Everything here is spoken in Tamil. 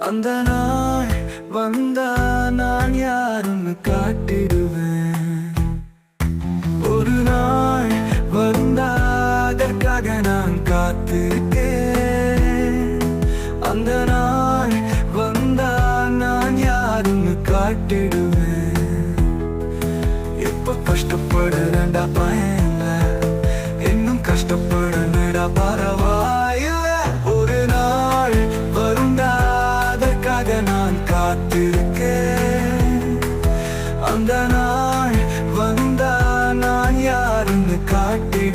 அந்த நாள் வந்தா நான் யாருன்னு காட்டிடுவேன். ஒரு நாள் வந்தா அதற்காக நான் காத்திருக்கேன். அந்த நாள் வந்தா நான் யாருன்னு காட்டிடுவேன். எப்ப கஷ்டப்படுறேன்டா பயன்ல, இன்னும் கஷ்டப்படுறேன்டா பரவாயில்ல. ஒரு நாள் வருண்டா அதற்காக நான் காத்திருக்கேன். அந்த நாள் வந்தா நான் யாருன்னு காட்டிடுவேன்.